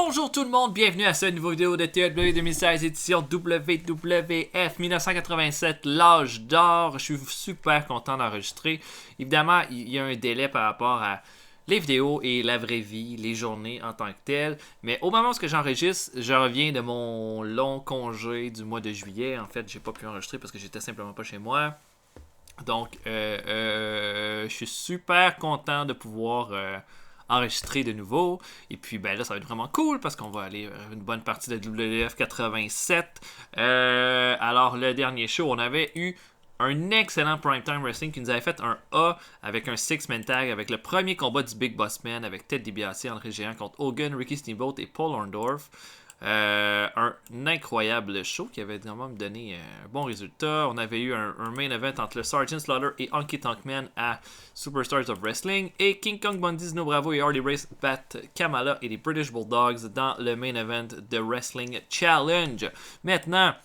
Bonjour tout le monde, bienvenue à cette nouvelle vidéo de TLW 2016 édition WWF 1987, l'âge d'or. Je suis super content d'enregistrer. Évidemment, il y a un délai par rapport à les vidéos et la vraie vie, les journées en tant que telles. Mais au moment où j'enregistre, je reviens de mon long congé du mois de juillet. En fait, j'ai pas pu enregistrer parce que j'étais simplement pas chez moi. Donc, je suis super content de pouvoir enregistrer de nouveau. Et puis, ben là, ça va être vraiment cool parce qu'on va aller une bonne partie de WWF 87. Alors, le dernier show, on avait eu un excellent Primetime Wrestling qui nous avait fait un A avec un six-man tag avec le premier combat du Big Boss Man avec Ted DiBiase, André Géant contre Hogan, Ricky Steamboat et Paul Orndorff. Un incroyable show qui avait vraiment donné un bon résultat. On avait eu un main event entre le Sergeant Slaughter et Honky Tonk Man à Superstars of Wrestling. Et King Kong Bundy, Dino Bravo et Harley Race battent Kamala et les British Bulldogs dans le main event de Wrestling Challenge. Maintenant,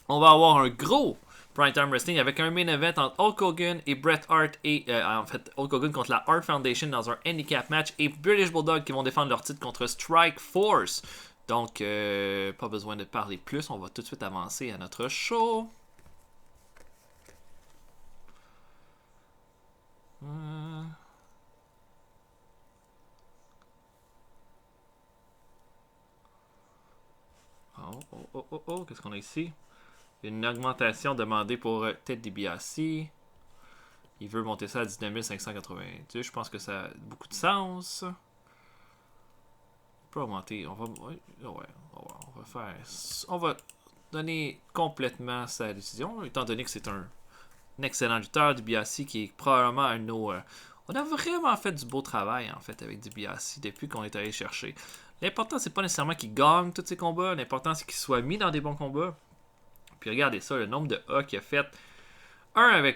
on va avoir un gros Primetime Wrestling avec un main event entre Hulk Hogan et Bret Hart et en fait Hulk Hogan contre la Hart Foundation dans un handicap match et British Bulldog qui vont défendre leur titre contre Strike Force. Donc, pas besoin de parler plus, on va tout de suite avancer à notre show. Oh, qu'est-ce qu'on a ici? Une augmentation demandée pour Ted DiBiase. Il veut monter ça à 19 590. Je pense que ça a beaucoup de sens. On peut augmenter. On va donner complètement sa décision, étant donné que c'est un excellent lutteur, DiBiase, qui est probablement un de nos... on a vraiment fait du beau travail, en fait, avec DiBiase depuis qu'on est allé chercher. L'important, c'est pas nécessairement qu'il gagne tous ses combats. L'important, c'est qu'il soit mis dans des bons combats. Puis regardez ça, le nombre de A qu'il a fait. Un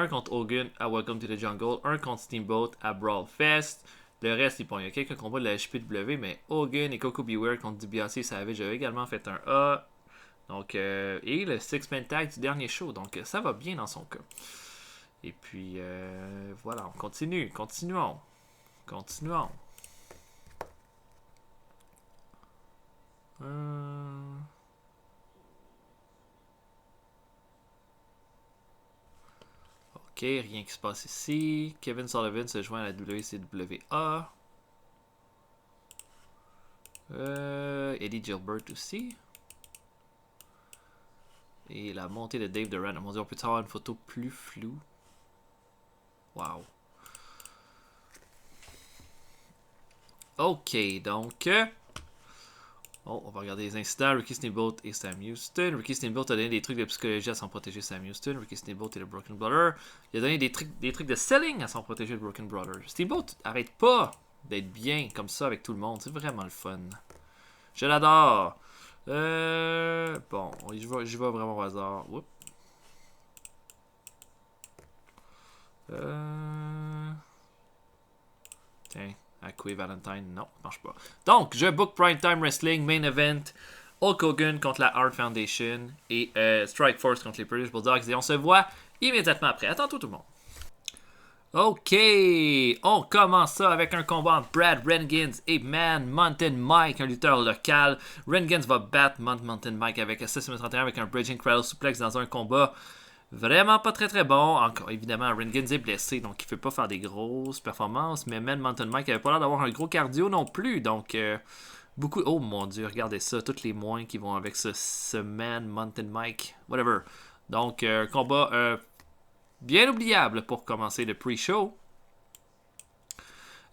contre Hogan à Welcome to the Jungle, un contre Steamboat à Brawl Fest. Le reste, il y a quelques combats de la HPW, mais Hogan et Coco Beware contre DiBiase et Savage avaient également fait un A. Donc, et le six-man tag du dernier show. Donc, ça va bien dans son cas. Et puis, voilà, on continue. Continuons. Ok, rien qui se passe ici. Kevin Sullivan se joint à la WCWA. Eddie Gilbert aussi. Et la montée de Dave Duran. Mon Dieu, on peut avoir une photo plus floue. Wow. Ok, donc... on va regarder les incidents. Ricky Steamboat et Sam Houston. Ricky Steamboat a donné des trucs de psychologie à son protégé Sam Houston. Ricky Steamboat et le Broken Brother. Il a donné des trucs de selling à son protégé le Broken Brother. Steamboat arrête pas d'être bien comme ça avec tout le monde. C'est vraiment le fun. Je l'adore. Bon, j'y vais vraiment au hasard. Oups. Tiens, Akwe Valentine, non, ça marche pas. Donc, je book Primetime Wrestling, Main Event, Hulk Hogan contre la Hart Foundation et Strike Force contre les British Bulldogs. Et on se voit immédiatement après. À tantôt tout le monde. Ok, on commence ça avec un combat entre Brad Rheingans et Man Mountain Mike, un lutteur local. Rheingans va battre Mountain Mike avec 631 avec un Bridging Cradle Suplex dans un combat vraiment pas très bon. Encore évidemment, Rheingans est blessé, donc il ne peut pas faire des grosses performances. Mais Man Mountain Mike avait pas l'air d'avoir un gros cardio non plus. Donc, beaucoup. Oh mon dieu, regardez ça. Tous les moins qui vont avec ce Man Mountain Mike. Whatever. Donc, combat bien oubliable pour commencer le pre-show.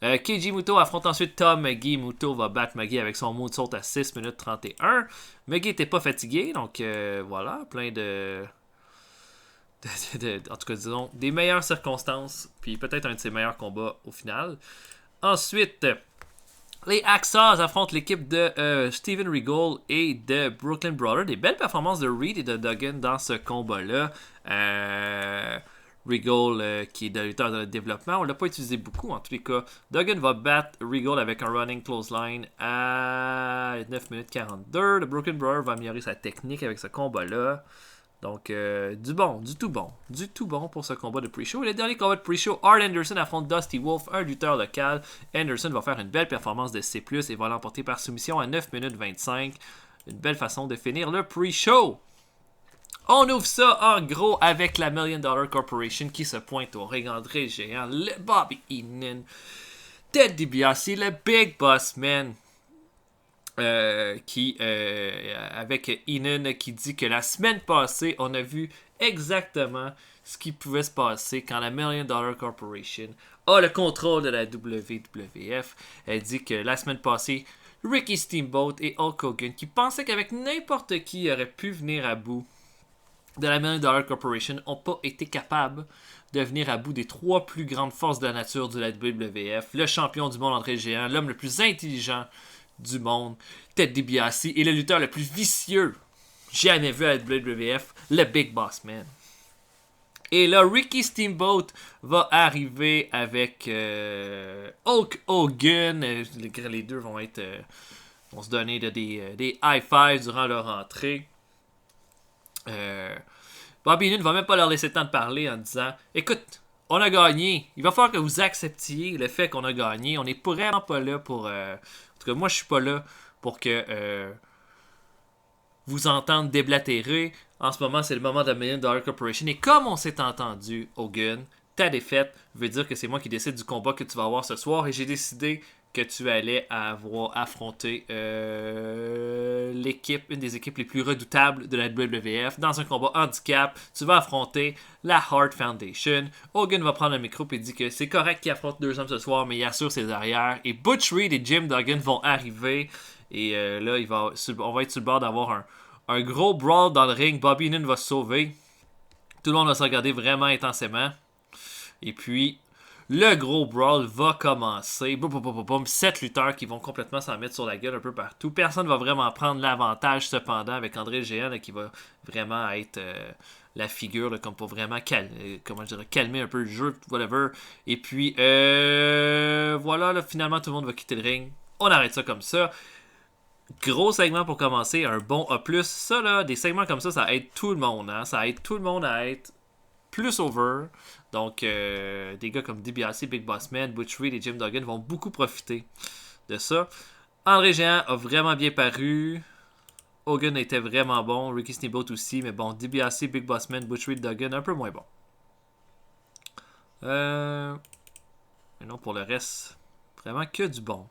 Keiji Muto affronte ensuite Tom Maggie. Muto va battre Maggie avec son moonsault à 6 minutes 31. Maggie n'était pas fatigué, donc voilà, plein de... en tout cas, disons, des meilleures circonstances, puis peut-être un de ses meilleurs combats au final. Ensuite, les Hacksaws affrontent l'équipe de Steven Regal et de Brooklyn Brother. Des belles performances de Reed et de Duggan dans ce combat-là. Regal, qui est de lutteur de développement, on l'a pas utilisé beaucoup en tous les cas. Duggan va battre Regal avec un running clothesline à 9 minutes 42. Le Broken Brother va améliorer sa technique avec ce combat-là. Donc, du tout bon pour ce combat de pre-show. Et le dernier combat de pre-show, Arn Anderson affronte Dusty Wolf, un lutteur local. Anderson va faire une belle performance de C+, et va l'emporter par soumission à 9 minutes 25. Une belle façon de finir le pre-show. On ouvre ça en gros avec la $1 Million Corporation qui se pointe au ring. André Géant, le Bobby Heenan, Ted DiBiase, le Big Boss Man. Avec Heenan qui dit que la semaine passée, on a vu exactement ce qui pouvait se passer quand la $1 Million Corporation a le contrôle de la WWF. Elle dit que la semaine passée, Ricky Steamboat et Hulk Hogan, qui pensaient qu'avec n'importe qui aurait pu venir à bout de la $1 Million Corporation, n'ont pas été capables de venir à bout des 3 plus grandes forces de la nature de la WWF, le champion du monde André Géant, l'homme le plus intelligent du monde, Ted DiBiase, et le lutteur le plus vicieux jamais vu à la WWF, le Big Boss Man. Et là, Ricky Steamboat va arriver avec Hulk Hogan. Les deux vont se donner des high fives durant leur entrée. Bobby Heenan va même pas leur laisser le temps de parler en disant « Écoute, on a gagné. Il va falloir que vous acceptiez le fait qu'on a gagné. On n'est vraiment pas là pour... en tout cas, moi, je suis pas là pour que vous entendre déblatérer. En ce moment, c'est le moment de $1 Million Corporation. Et comme on s'est entendu, Hogan, ta défaite veut dire que c'est moi qui décide du combat que tu vas avoir ce soir. Et j'ai décidé que tu allais affronter l'équipe, une des équipes les plus redoutables de la WWF. Dans un combat handicap, tu vas affronter la Hart Foundation. Hogan va prendre le micro et dit que c'est correct qu'il affronte 2 hommes ce soir, mais il assure ses arrières. Et Butch Reed et Jim Duggan vont arriver. Et là, on va être sur le bord d'avoir un gros brawl dans le ring. Bobby Heenan va se sauver. Tout le monde va se regarder vraiment intensément. Et puis... le gros brawl va commencer. 7 lutteurs qui vont complètement s'en mettre sur la gueule un peu partout. Personne ne va vraiment prendre l'avantage cependant avec André le Géant là, qui va vraiment être la figure là, comme pour vraiment calmer un peu le jeu, whatever. Et puis voilà, là, finalement tout le monde va quitter le ring. On arrête ça comme ça. Gros segment pour commencer, un bon A+. Ça là, des segments comme ça aide tout le monde. Hein? Ça aide tout le monde à être plus over. Donc, des gars comme DiBiase, Big Boss Man, Butch Reed et Jim Duggan vont beaucoup profiter de ça. André Géant a vraiment bien paru. Hogan était vraiment bon. Ricky Steamboat aussi. Mais bon, DiBiase, Big Boss Man, Butch Reed, Duggan, un peu moins bon. Mais non, pour le reste, vraiment que du bon.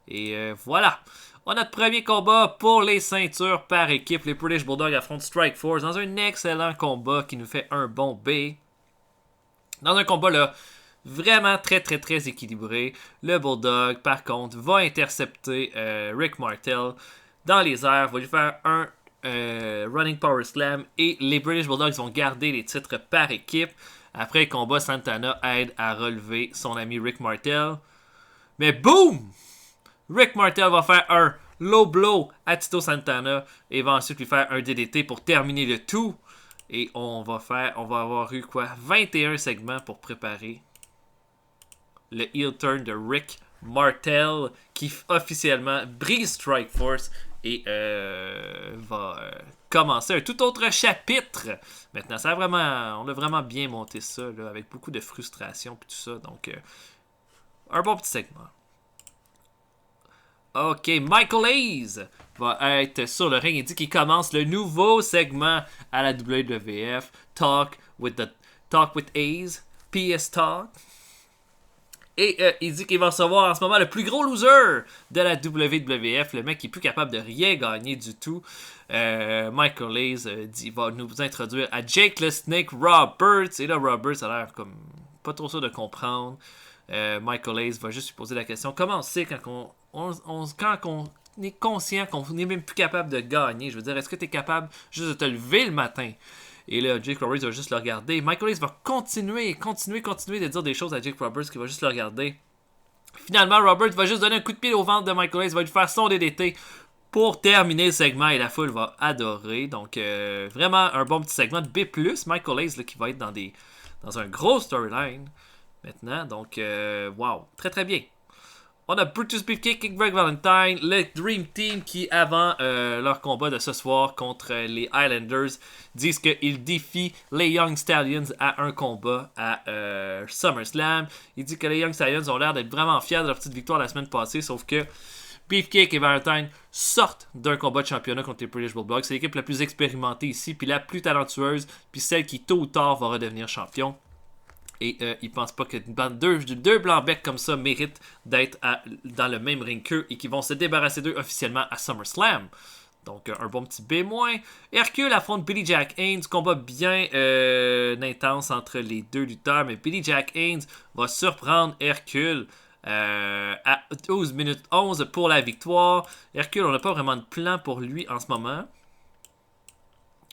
Et voilà. On a notre premier combat pour les ceintures par équipe. Les British Bulldogs affrontent Strike Force dans un excellent combat qui nous fait un bon B. Dans un combat là, vraiment très très très équilibré. Le Bulldog, par contre, va intercepter Rick Martel dans les airs, va lui faire un Running Power Slam et les British Bulldogs vont garder les titres par équipe. Après le combat, Santana aide à relever son ami Rick Martel. Mais boum! Rick Martel va faire un low blow à Tito Santana et va ensuite lui faire un DDT pour terminer le tout. Et on va avoir eu 21 segments pour préparer le heel turn de Rick Martel qui officiellement brise Strike Force et va commencer un tout autre chapitre. Maintenant, on a vraiment bien monté ça là, avec beaucoup de frustration et tout ça. Donc, un bon petit segment. Ok, Michael Hayes va être sur le ring et dit qu'il commence le nouveau segment à la WWF, Talk with Hayes, PS Talk. Et il dit qu'il va recevoir en ce moment le plus gros loser de la WWF, le mec qui est plus capable de rien gagner du tout. Michael Hayes va nous introduire à Jake le Snake Roberts. Et là, Roberts a l'air comme pas trop sûr de comprendre. Michael Hayes va juste lui poser la question comment c'est quand on est conscient qu'on n'est même plus capable de gagner. Je veux dire, est-ce que tu es capable juste de te lever le matin? Et là, Jake Roberts va juste le regarder. Michael Hayes va continuer de dire des choses à Jake Roberts qui va juste le regarder. Finalement, Roberts va juste donner un coup de pied au ventre de Michael Hayes, va lui faire son DDT pour terminer le segment et la foule va adorer. Donc, vraiment un bon petit segment de B+. Michael Hayes là, qui va être dans un gros storyline maintenant. Donc, wow, très très bien. On a Brutus Beefcake et Greg Valentine, le Dream Team qui, avant leur combat de ce soir contre les Highlanders, disent qu'ils défient les Young Stallions à un combat à SummerSlam. Il dit que les Young Stallions ont l'air d'être vraiment fiers de leur petite victoire la semaine passée, sauf que Beefcake et Valentine sortent d'un combat de championnat contre les British Bulldogs. C'est l'équipe la plus expérimentée ici, puis la plus talentueuse, puis celle qui tôt ou tard va redevenir champion. Et ils pensent pas que deux blancs-becs comme ça méritent d'être dans le même ring qu'eux et qu'ils vont se débarrasser d'eux officiellement à SummerSlam. Donc un bon petit B-. Hercule affronte Billy Jack Haynes. Combat bien intense entre les deux lutteurs. Mais Billy Jack Haynes va surprendre Hercule à 12 minutes 11 pour la victoire. Hercule, on n'a pas vraiment de plan pour lui en ce moment.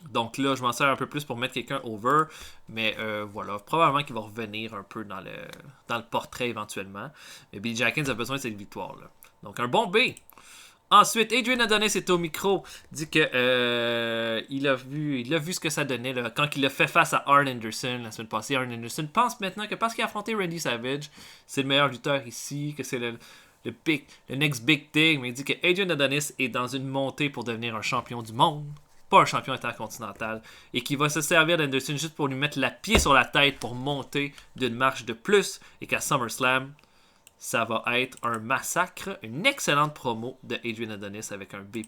Donc là, je m'en sers un peu plus pour mettre quelqu'un over. Mais voilà, probablement qu'il va revenir un peu dans le portrait éventuellement. Mais Billy Jack Haynes a besoin de cette victoire-là. Donc un bon B. Ensuite, Adrian Adonis est au micro. Dit que il a vu ce que ça donnait là, quand il a fait face à Arn Anderson la semaine passée. Arn Anderson pense maintenant que parce qu'il a affronté Randy Savage, c'est le meilleur lutteur ici, que c'est le next big thing. Mais il dit que Adrian Adonis est dans une montée pour devenir un champion du monde. Pas un champion intercontinental, et qui va se servir d'Anderson juste pour lui mettre la pied sur la tête pour monter d'une marche de plus, et qu'à SummerSlam, ça va être un massacre. Une excellente promo de Adrian Adonis avec un B+.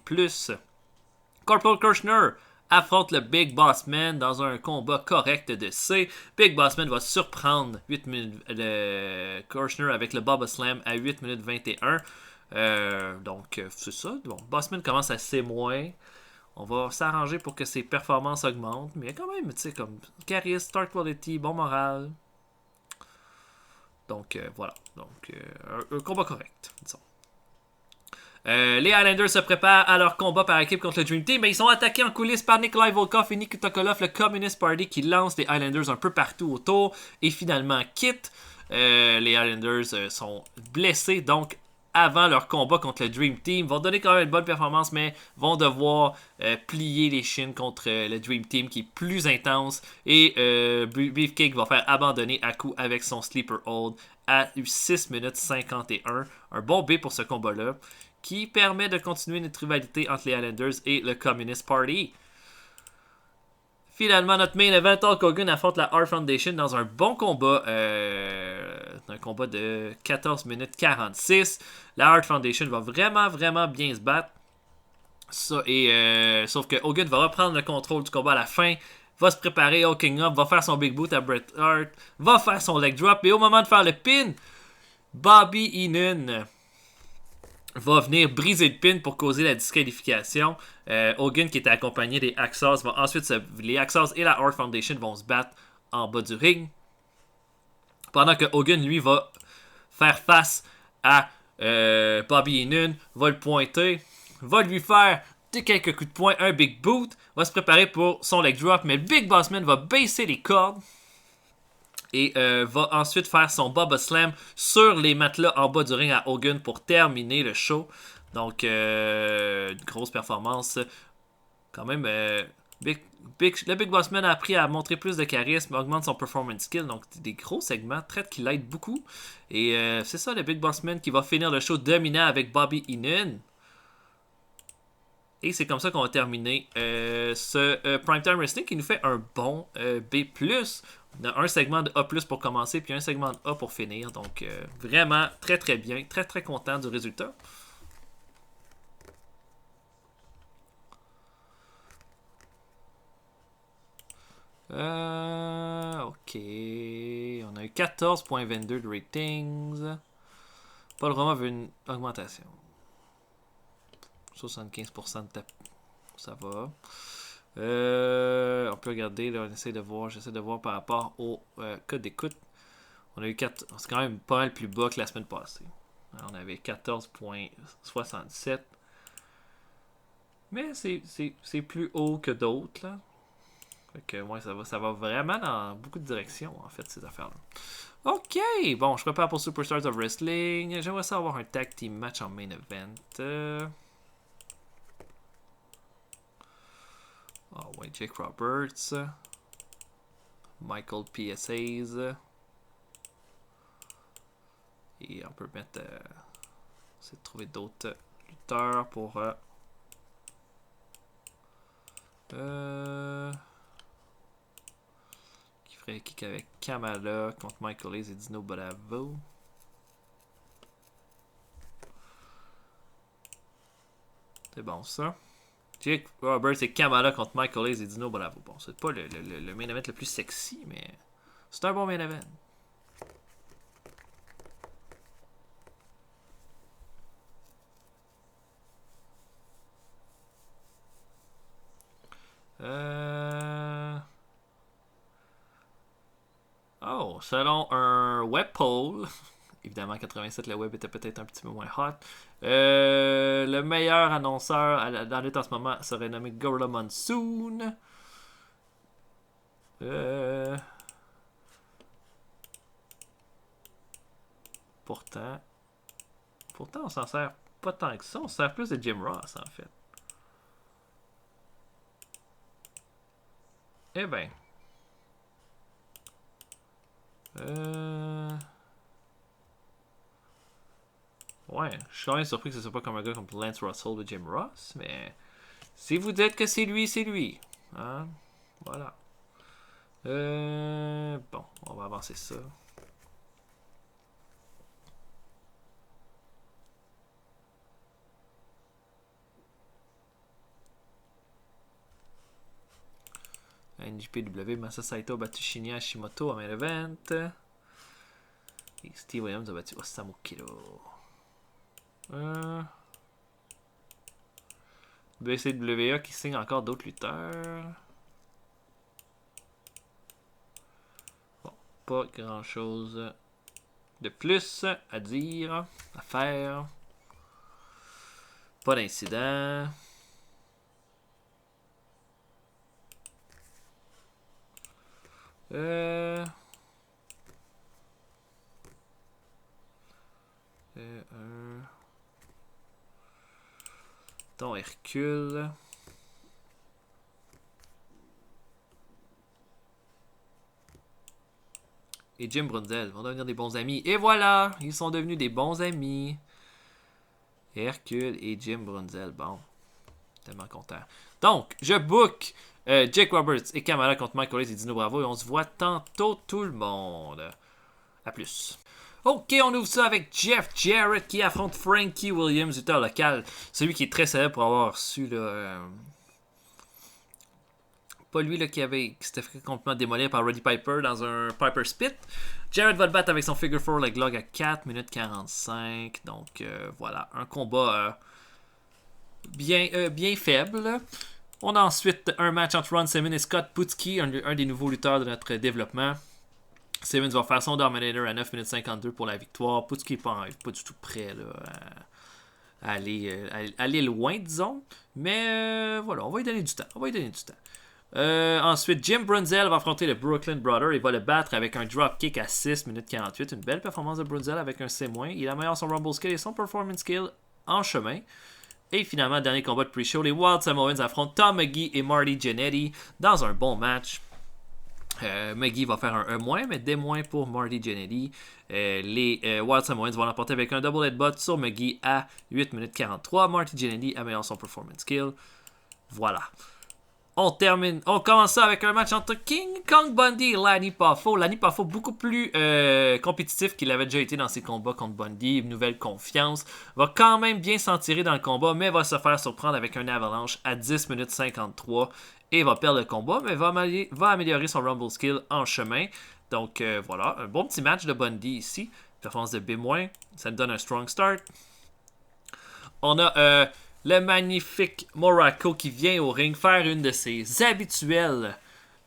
Corporal Kirchner affronte le Big Boss Man dans un combat correct de C. Big Boss Man va surprendre 8 minutes, Kirchner avec le Baba Slam à 8 minutes 21. Donc, c'est ça. Bon, Bossman commence à C-. On va s'arranger pour que ses performances augmentent. Mais quand même, tu sais, comme charisme, start quality, bon moral. Donc, voilà. Donc, un combat correct, disons. Les Highlanders se préparent à leur combat par équipe contre le Dream Team, mais ils sont attaqués en coulisses par Nikolai Volkov et Nikita Koloff, le Communist Party qui lance les Highlanders un peu partout autour et finalement quitte. Les Highlanders sont blessés, donc avant leur combat contre le Dream Team, vont donner quand même une bonne performance, mais vont devoir plier les chines contre le Dream Team qui est plus intense. Et Beefcake va faire abandonner Haku avec son Sleeper Hold à 6 minutes 51. Un bon B pour ce combat-là, qui permet de continuer notre rivalité entre les Highlanders et le Communist Party. Finalement, notre main event, Hulk Hogan affronte la Hart Foundation dans un bon combat. Un combat de 14 minutes 46. La Hart Foundation va vraiment bien se battre. Sauf que Hogan va reprendre le contrôle du combat à la fin. Va se préparer, hulking up, va faire son big boot à Bret Hart. Va faire son leg drop. Et au moment de faire le pin, Bobby Heenan va venir briser le pin pour causer la disqualification. Hogan, qui était accompagné des Axos, va ensuite les Axos et la Hart Foundation vont se battre en bas du ring. Pendant que Hogan, lui, va faire face à Bobby Heenan, va le pointer, va lui faire quelques coups de poing, un big boot, va se préparer pour son leg drop, mais le Big Boss Man va baisser les cordes et va ensuite faire son Baba Slam sur les matelas en bas du ring à Hogan pour terminer le show. Donc, une grosse performance. Quand même, le Big Boss Man a appris à montrer plus de charisme, augmente son performance skill. Donc, des gros segments, traite qui l'aide beaucoup. Et c'est ça, le Big Boss Man qui va finir le show dominant avec Bobby Heenan. Et c'est comme ça qu'on va terminer ce Primetime Wrestling qui nous fait un bon B+. On a un segment de A+, pour commencer, puis un segment de A pour finir. Donc, vraiment très bien. Très content du résultat. Ok. On a eu 14.22 de ratings. Paul Roma veut une augmentation. 75% de tape. Ça va. On peut regarder, là, j'essaie de voir par rapport au code d'écoute. On a eu 4. C'est quand même pas mal plus bas que la semaine passée. Alors, on avait 14.67. Mais c'est plus haut que d'autres, là. Fait que, ouais, ça va vraiment dans beaucoup de directions, en fait, ces affaires-là. Ok, bon, je prépare pour Superstars of Wrestling. J'aimerais ça avoir un tag team match en main event. Oh, ouais, Jake Roberts. Michael PSAs. Et on peut mettre essayer de trouver d'autres lutteurs pour... qui ferait kick avec Kamala contre Michael Hayes et Dino Bravo. C'est bon ça. Jake Roberts et Kamala contre Michael Hayes et Dino Bravo. Bon, c'est pas le main event le plus sexy, mais c'est un bon main event. Oh, selon un web poll, évidemment 87 le web était peut-être un petit peu moins hot, le meilleur annonceur dans la lutte en ce moment serait nommé Gorilla Monsoon. Pourtant on s'en sert pas tant que ça, on se sert plus de Jim Ross en fait. Eh ben. Ouais, je suis quand même surpris que ce soit pas comme un gars comme Lance Russell de Jim Ross, mais si vous dites que c'est lui, c'est lui. Hein? Voilà. Bon, on va avancer ça. NJPW, Masa Saito a battu Shinya Hashimoto en main event. Et Steve Williams a battu Osamu Kiro. BCWA qui signe encore d'autres lutteurs. Bon, pas grand chose de plus à dire, à faire. Pas d'incident. Ton Hercule. Et Jim Brunzell vont devenir des bons amis. Et voilà, ils sont devenus des bons amis. Hercule et Jim Brunzell. Bon, tellement content. Donc, je book Jake Roberts et Kamala contre Michael Hayes et Dino Bravo. Et on se voit tantôt tout le monde. A plus. Ok, on ouvre ça avec Jeff Jarrett qui affronte Frankie Williams, lutteur local. Celui qui est très célèbre pour avoir reçu pas lui là, qui s'était fait complètement démolir par Roddy Piper dans un Piper Spit. Jarrett va le battre avec son Figure 4 leg log à 4 minutes 45. Donc voilà, un combat bien faible. On a ensuite un match entre Ron Simmons et Scott Putski, un des nouveaux lutteurs de notre développement. Simmons va faire son Dominator à 9 minutes 52 pour la victoire. Putski n'est pas du tout prêt là, à aller loin, disons. Mais voilà, on va lui donner du temps. Ensuite, Jim Brunzell va affronter le Brooklyn Brother. Il va le battre avec un dropkick à 6 minutes 48. Une belle performance de Brunzell avec un C-. Il améliore son Rumble Skill et son Performance Skill en chemin. Et finalement, dernier combat de pre-show, les Wild Samoans affrontent Tom McGee et Marty Jannetty dans un bon match. McGee va faire un E-, mais D- pour Marty Jannetty. Les Wild Samoans vont l'emporter avec un double headbutt sur McGee à 8 minutes 43. Marty Jannetty améliore son Performance Skill. Voilà. On commence ça avec un match entre King Kong Bundy et Lanny Poffo. Lanny Poffo beaucoup plus compétitif qu'il avait déjà été dans ses combats contre Bundy. Une nouvelle confiance. Va quand même bien s'en tirer dans le combat, mais va se faire surprendre avec un avalanche à 10 minutes 53 et va perdre le combat, mais va améliorer son Rumble Skill en chemin. Donc voilà, un bon petit match de Bundy ici. Performance de B-, ça nous donne un strong start. On a le magnifique Morocco qui vient au ring faire une de ses habituelles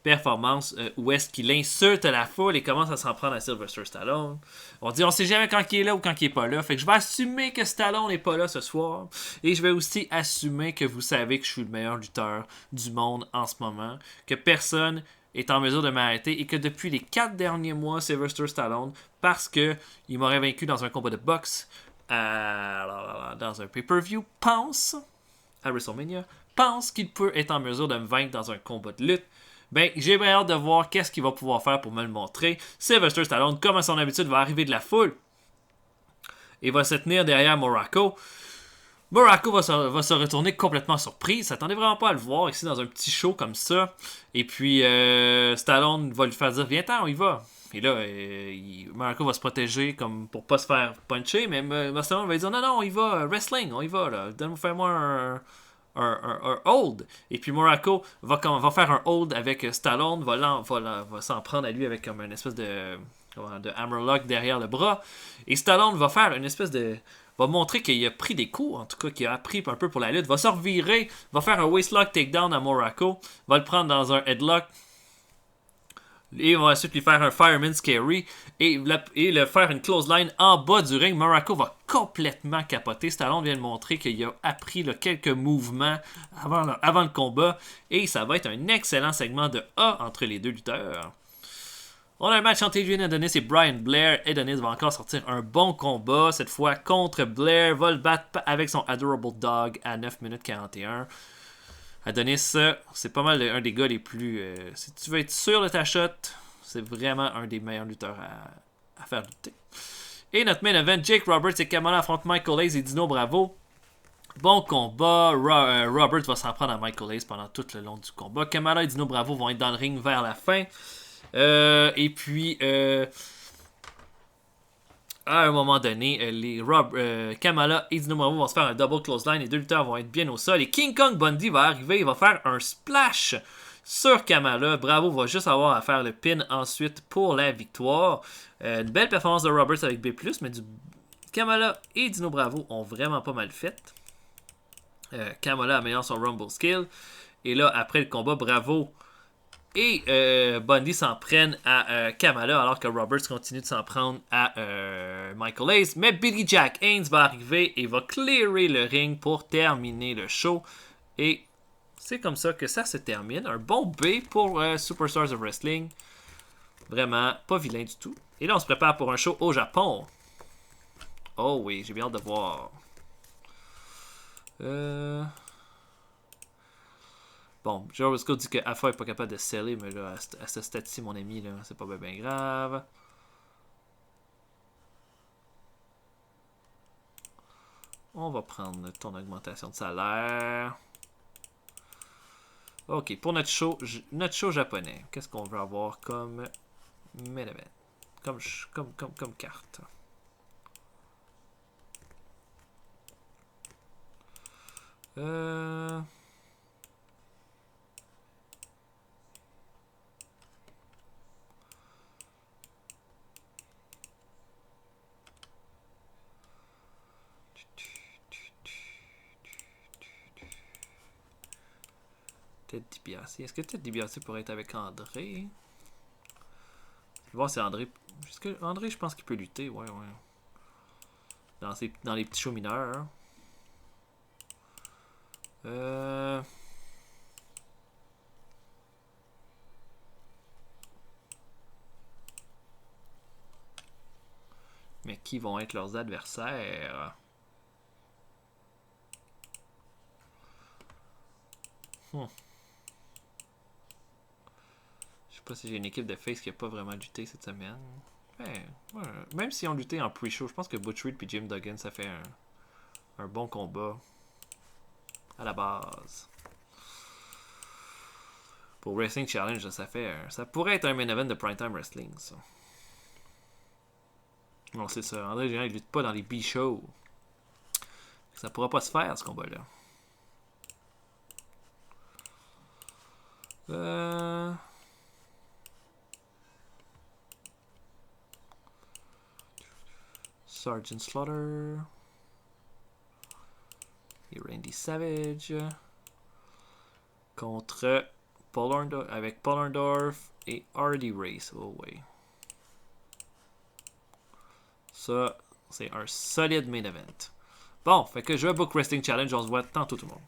performances où est-ce qu'il insulte la foule et commence à s'en prendre à Sylvester Stallone. On sait jamais quand il est là ou quand il est pas là. Fait que je vais assumer que Stallone n'est pas là ce soir. Et je vais aussi assumer que vous savez que je suis le meilleur lutteur du monde en ce moment. Que personne est en mesure de m'arrêter et que depuis les 4 derniers mois, Sylvester Stallone, parce qu'il m'aurait vaincu dans un combat de boxe, dans un pay-per-view, pense à WrestleMania, pense qu'il peut être en mesure de me vaincre dans un combat de lutte. Ben, j'ai bien hâte de voir qu'est-ce qu'il va pouvoir faire pour me le montrer. Sylvester Stallone, comme à son habitude, va arriver de la foule et va se tenir derrière Muraco. Muraco va se retourner complètement surpris. Il s'attendait vraiment pas à le voir ici dans un petit show comme ça. Et puis Stallone va lui faire dire viens-t'en, on y va. Et là, Muraco va se protéger comme pour pas se faire puncher. Mais Stallone va lui dire non, on y va, wrestling, on y va. Là. Fais-moi un hold. Et puis Muraco va faire un hold avec Stallone, va s'en prendre à lui avec comme une espèce de hammerlock derrière le bras. Et Stallone va faire une espèce de... va montrer qu'il a pris des coups, en tout cas qu'il a appris un peu pour la lutte, va se revirer, va faire un waistlock takedown à Muraco, va le prendre dans un headlock, et va ensuite lui faire un fireman's carry, et le faire une clothesline en bas du ring. Muraco va complètement capoter. Stallone vient de montrer qu'il a appris quelques mouvements avant le combat, et ça va être un excellent segment de A entre les deux lutteurs. On a un match entre Adrian Adonis et Brian Blair. Adonis va encore sortir un bon combat, cette fois contre Blair. Va le battre avec son Adorable Dog à 9 minutes 41. Adonis, c'est pas mal un des gars les plus... si tu veux être sûr de ta shot, c'est vraiment un des meilleurs lutteurs à faire lutter. Et notre main event, Jake Roberts et Kamala affrontent Michael Hayes et Dino Bravo. Bon combat. Roberts va s'en prendre à Michael Hayes pendant tout le long du combat. Kamala et Dino Bravo vont être dans le ring vers la fin. Et puis, à un moment donné, Kamala et Dino Bravo vont se faire un double clothesline. Les deux lutteurs vont être bien au sol. Et King Kong Bundy va arriver. Il va faire un splash sur Kamala. Bravo va juste avoir à faire le pin ensuite pour la victoire. Une belle performance de Roberts avec B+, mais Kamala et Dino Bravo ont vraiment pas mal fait. Kamala améliore son Rumble skill. Et là, après le combat, Bravo et Bundy s'en prennent à Kamala, alors que Roberts continue de s'en prendre à Michael Hayes. Mais Billy Jack Haynes va arriver et va clearer le ring pour terminer le show. Et c'est comme ça que ça se termine. Un bon B pour Superstars of Wrestling. Vraiment pas vilain du tout. Et là, on se prépare pour un show au Japon. Oh oui, j'ai bien hâte de voir. Bon, Joe Briscoe dit que Alpha est pas capable de sceller, mais là, à ce stade-ci, mon ami, là, c'est pas bien grave. On va prendre ton augmentation de salaire. Ok, pour notre show japonais, qu'est-ce qu'on veut avoir comme main event? Comme carte. Ted DiBiase. Est-ce que Ted DiBiase pourrait être avec André? Je vais voir si André... André, je pense qu'il peut lutter, ouais. Dans les petits shows mineurs. Mais qui vont être leurs adversaires? Je sais pas si j'ai une équipe de face qui a pas vraiment lutté cette semaine. Ouais. Même si on luttait en pre-show, je pense que Butch Reed et Jim Duggan, ça fait un bon combat à la base. Pour Wrestling Challenge, ça pourrait être un main event de Primetime Wrestling, ça. Non, c'est ça. André Gérard, il lutte pas dans les B-shows. Ça pourra pas se faire, ce combat-là. Sergeant Slaughter et Randy Savage contre Paul Orndorff et Hardy Race. Oh oui. Ça, c'est un solide main event. Bon, fait que je vais book Wrestling Challenge. On se voit tantôt tout le monde.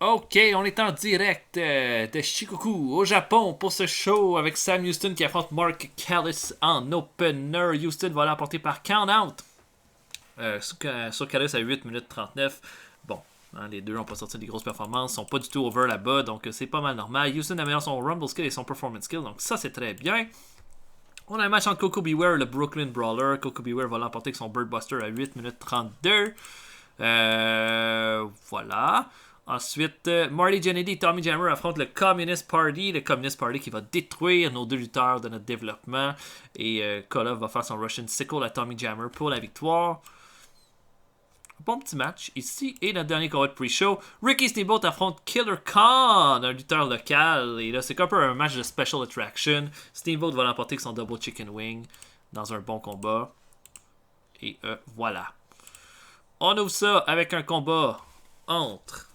Ok, on est en direct de Shikoku au Japon pour ce show avec Sam Houston qui affronte Mark Callis en opener. Houston va l'emporter par count out sur Callis à 8 minutes 39. Bon, hein, les deux n'ont pas sorti des grosses performances, sont pas du tout over là-bas, donc c'est pas mal normal. Houston améliore son Rumble skill et son Performance skill, donc ça c'est très bien. On a un match entre Coco Beware et le Brooklyn Brawler. Coco Beware va l'emporter avec son Birdbuster à 8 minutes 32. Voilà. Ensuite, Marty Jannetty et Tommy Jammer affrontent le Communist Party. Le Communist Party qui va détruire nos 2 lutteurs de notre développement. Et Koloff va faire son Russian Sickle à Tommy Jammer pour la victoire. Bon petit match ici. Et notre dernier combat de pre-show, Ricky Steamboat affronte Killer Khan, un lutteur local. Et là, c'est un peu un match de special attraction. Steamboat va l'emporter avec son double chicken wing dans un bon combat. Et voilà. On ouvre ça avec un combat entre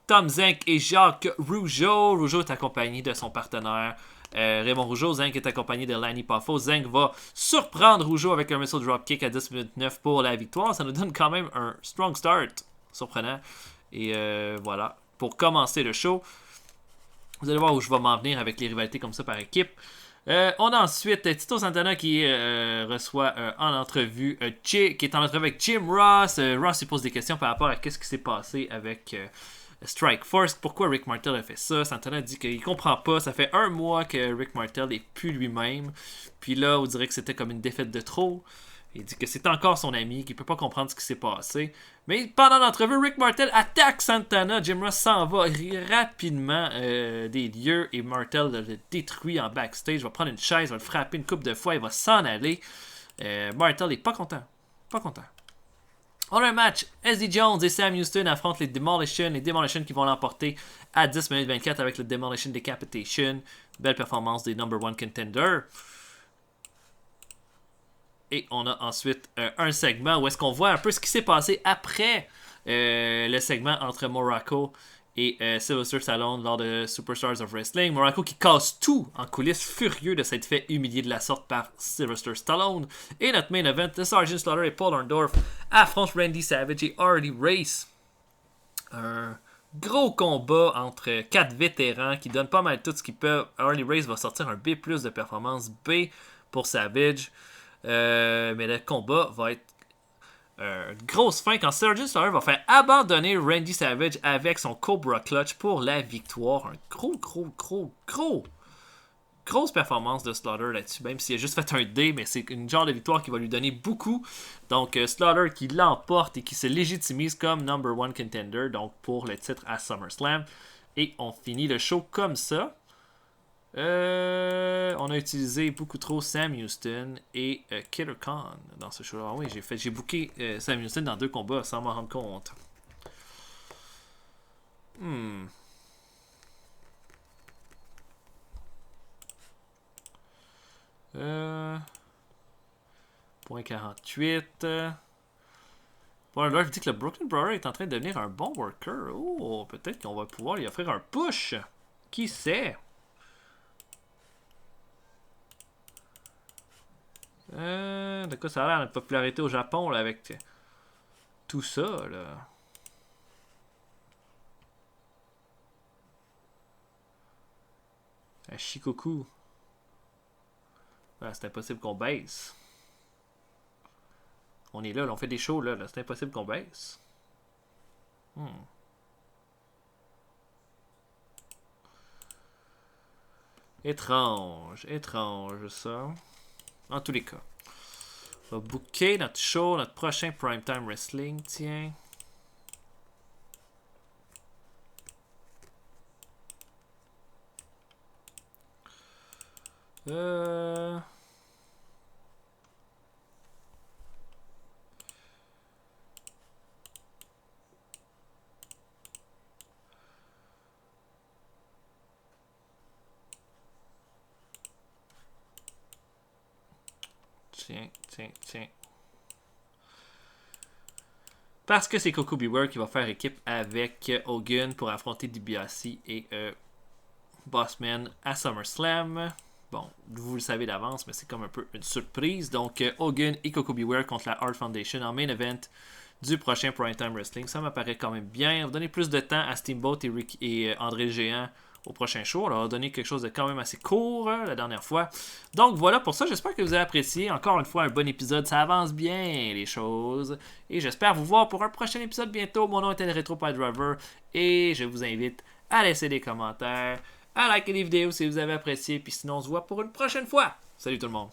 Tom Zenk et Jacques Rougeau. Rougeau est accompagné de son partenaire Raymond Rougeau. Zenk est accompagné de Lanny Poffo. Zenk va surprendre Rougeau avec un missile dropkick à 10 minutes 9 pour la victoire. Ça nous donne quand même un strong start. Surprenant. Et voilà. Pour commencer le show, vous allez voir où je vais m'en venir avec les rivalités comme ça par équipe. On a ensuite Tito Santana qui reçoit en entrevue qui est en entrevue avec Jim Ross. Ross il pose des questions par rapport à ce qui s'est passé avec Strike Force. Pourquoi Rick Martel a fait ça? Santana dit qu'il comprend pas. Ça fait 1 mois que Rick Martel n'est plus lui-même. Puis là, on dirait que c'était comme une défaite de trop. Il dit que c'est encore son ami, qu'il peut pas comprendre ce qui s'est passé. Mais pendant l'entrevue, Rick Martel attaque Santana. Jim Ross s'en va rapidement des lieux et Martel le détruit en backstage. Il va prendre une chaise, va le frapper une couple de fois, il va s'en aller. Martel est pas content. Pas content. On a un match. SD Jones et Sam Houston affrontent les Demolition. Les Demolition qui vont l'emporter à 10 minutes 24 avec le Demolition Decapitation. Belle performance des number 1 contenders. Et on a ensuite un segment où est-ce qu'on voit un peu ce qui s'est passé après le segment entre Morocco et Sylvester Stallone lors de Superstars of Wrestling. Morocco qui casse tout en coulisses, furieux de s'être fait humilier de la sorte par Sylvester Stallone. Et notre main event, The Sergeant Slaughter et Paul Orndorff affrontent Randy Savage et Harley Race. Un gros combat entre 4 vétérans qui donnent pas mal tout ce qu'ils peuvent. Harley Race va sortir un B+ de performance, B pour Savage. Mais le combat va être une grosse fin quand Sergeant Slaughter va faire abandonner Randy Savage avec son Cobra Clutch pour la victoire. Un grosse performance de Slaughter là-dessus, même s'il a juste fait un D, mais c'est une genre de victoire qui va lui donner beaucoup. Donc Slaughter qui l'emporte et qui se légitimise comme number 1 contender, donc pour le titre à SummerSlam. Et on finit le show comme ça. On a utilisé beaucoup trop Sam Houston et Killer Khan dans ce show. Ah oui, j'ai booké Sam Houston dans 2 combats sans m'en rendre compte. Point 48. Bon, là, je dis que le Brooklyn Brawler est en train de devenir un bon worker. Oh, peut-être qu'on va pouvoir lui offrir un push. Qui sait? De quoi ça a l'air de popularité au Japon là, avec tout ça là. Un Shikoku. C'est impossible qu'on baisse. On est là, on fait des shows là, c'est impossible qu'on baisse. Étrange ça. En tous les cas. On va booker notre show, notre prochain Primetime Wrestling, tiens. Tiens. Parce que c'est Coco Beware qui va faire équipe avec Hogan pour affronter DiBiase et Bossman à SummerSlam. Bon, vous le savez d'avance, mais c'est comme un peu une surprise. Donc, Hogan et Coco Beware contre la Hart Foundation en main event du prochain Primetime Wrestling. Ça m'apparaît quand même bien. On va donner plus de temps à Steamboat et André le Géant au prochain show. On leur a donné quelque chose de quand même assez court la dernière fois. Donc voilà pour ça. J'espère que vous avez apprécié. Encore une fois, un bon épisode. Ça avance bien les choses. Et j'espère vous voir pour un prochain épisode bientôt. Mon nom est El Retro Pie Driver. Et je vous invite à laisser des commentaires, à liker les vidéos si vous avez apprécié. Puis sinon, on se voit pour une prochaine fois. Salut tout le monde.